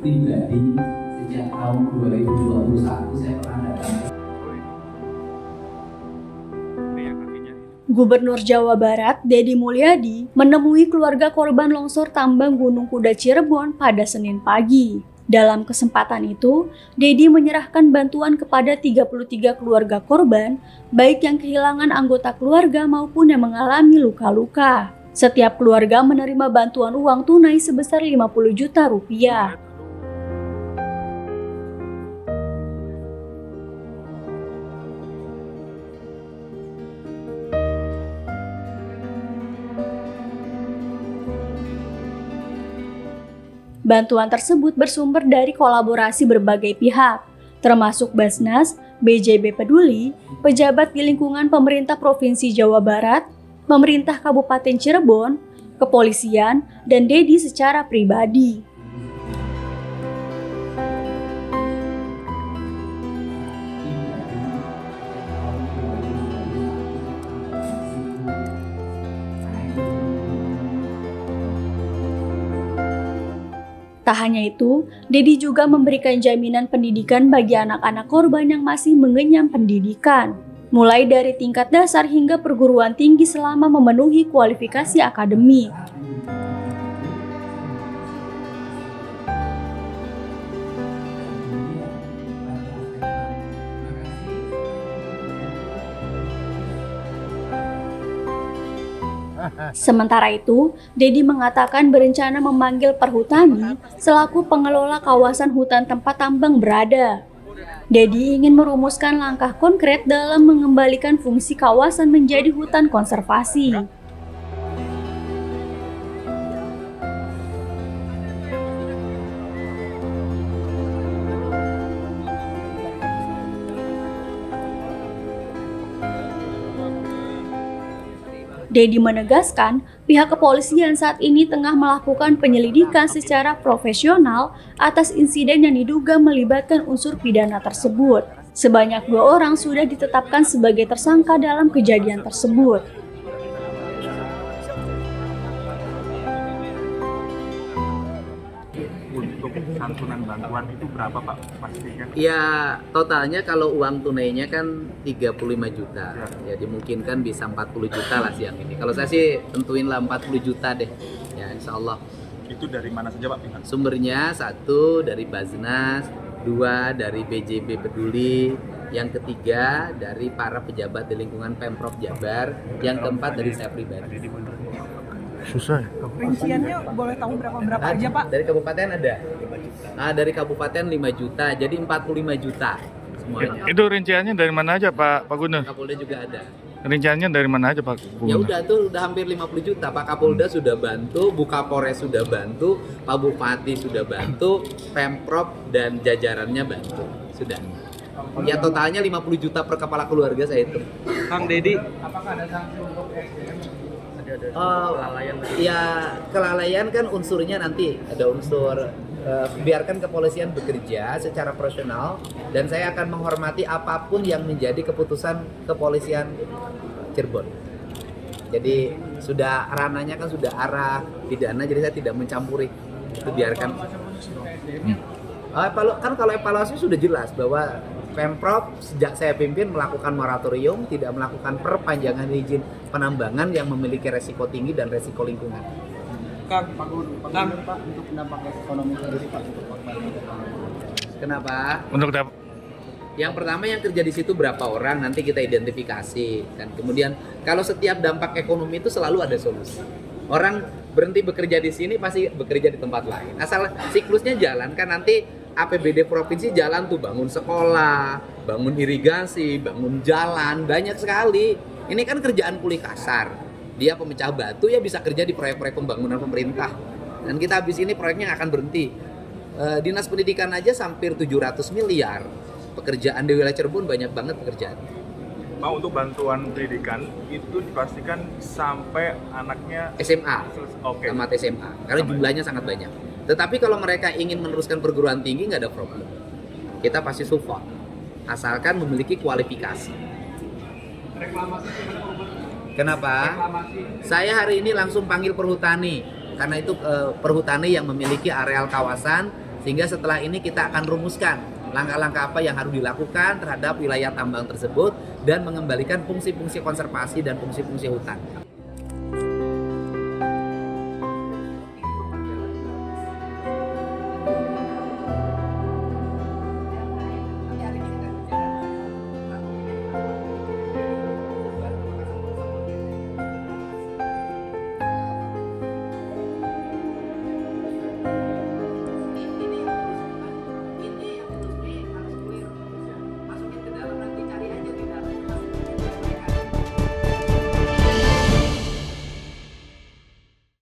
pribadi sejak tahun 2021 saya pernah datang. Gubernur Jawa Barat, Deddy Mulyadi, menemui keluarga korban longsor tambang Gunung Kuda Cirebon pada Senin pagi. Dalam kesempatan itu, Deddy menyerahkan bantuan kepada 33 keluarga korban, baik yang kehilangan anggota keluarga maupun yang mengalami luka-luka. Setiap keluarga menerima bantuan uang tunai sebesar 50 juta rupiah. Bantuan tersebut bersumber dari kolaborasi berbagai pihak, termasuk Basnas, BJB Peduli, pejabat di lingkungan pemerintah Provinsi Jawa Barat, pemerintah Kabupaten Cirebon, kepolisian, dan Deddy secara pribadi. Tak hanya itu, Deddy juga memberikan jaminan pendidikan bagi anak-anak korban yang masih mengenyam pendidikan, mulai dari tingkat dasar hingga perguruan tinggi selama memenuhi kualifikasi akademik. Sementara itu, Deddy mengatakan berencana memanggil Perhutani selaku pengelola kawasan hutan tempat tambang berada. Deddy ingin merumuskan langkah konkret dalam mengembalikan fungsi kawasan menjadi hutan konservasi. Deddy menegaskan pihak kepolisian saat ini tengah melakukan penyelidikan secara profesional atas insiden yang diduga melibatkan unsur pidana tersebut. Sebanyak 2 orang sudah ditetapkan sebagai tersangka dalam kejadian tersebut. Untuk santunan bantuan itu berapa Pak pastikan? Ya, totalnya kalau uang tunainya kan 35 juta. Ya dimungkinkan bisa 40 juta lah siang ini. Kalau saya sih tentuinlah 40 juta deh. Ya insya Allah. Itu dari mana saja Pak pihak? Sumbernya 1 dari Basnas, 2 dari BJB Peduli, yang ketiga dari para pejabat di lingkungan Pemprov Jabar, yang keempat dari saya pribadi. Susah. Rinciannya boleh tahu berapa aja Pak? Dari kabupaten ada. Dari kabupaten 5 juta, jadi 45 juta semuanya. Itu rinciannya dari mana aja Pak Gubernur? Kapolda juga ada. Rinciannya dari mana aja Pak Ya Gubernur? udah tuh udah hampir 50 juta. Pak Kapolda sudah bantu, Bu Kapolres sudah bantu, Pak Bupati sudah bantu, Pemprov dan jajarannya bantu. Sudah. Ya totalnya 50 juta per kepala keluarga saya itu. Kang Deddy, Ya kelalaian kan unsurnya nanti ada unsur biarkan kepolisian bekerja secara profesional dan saya akan menghormati apapun yang menjadi keputusan kepolisian Cirebon. Jadi sudah ranahnya kan sudah arah pidana, jadi saya tidak mencampuri, itu biarkan. Kan kalau evaluasi sudah jelas bahwa Pemprov sejak saya pimpin melakukan moratorium, tidak melakukan perpanjangan izin penambangan yang memiliki resiko tinggi dan resiko lingkungan. Kang, Pak, untuk dampak ekonomi sendiri Pak untuk korban. Kenapa? Untuk Yang pertama yang kerja di situ berapa orang nanti kita identifikasi, dan kemudian kalau setiap dampak ekonomi itu selalu ada solusi. Orang berhenti bekerja di sini pasti bekerja di tempat lain. Asal siklusnya jalan kan nanti APBD provinsi jalan tuh, bangun sekolah, bangun irigasi, bangun jalan, banyak sekali. Ini kan kerjaan kuli kasar. Dia pemecah batu ya bisa kerja di proyek-proyek pembangunan pemerintah. Dan kita habis ini proyeknya akan berhenti. Dinas Pendidikan aja hampir 700 miliar. Pekerjaan di wilayah Cirebon banyak banget pekerjaan. Pak, untuk bantuan pendidikan itu dipastikan sampai anaknya SMA, Oke. tamat SMA, karena jumlahnya sangat banyak. Tetapi kalau mereka ingin meneruskan perguruan tinggi nggak ada problem. Kita pasti support, asalkan memiliki kualifikasi. Kenapa? Saya hari ini langsung panggil Perhutani, karena itu Perhutani yang memiliki areal kawasan Sehingga setelah ini kita akan rumuskan langkah-langkah apa yang harus dilakukan terhadap wilayah tambang tersebut dan mengembalikan fungsi-fungsi konservasi dan fungsi-fungsi hutan.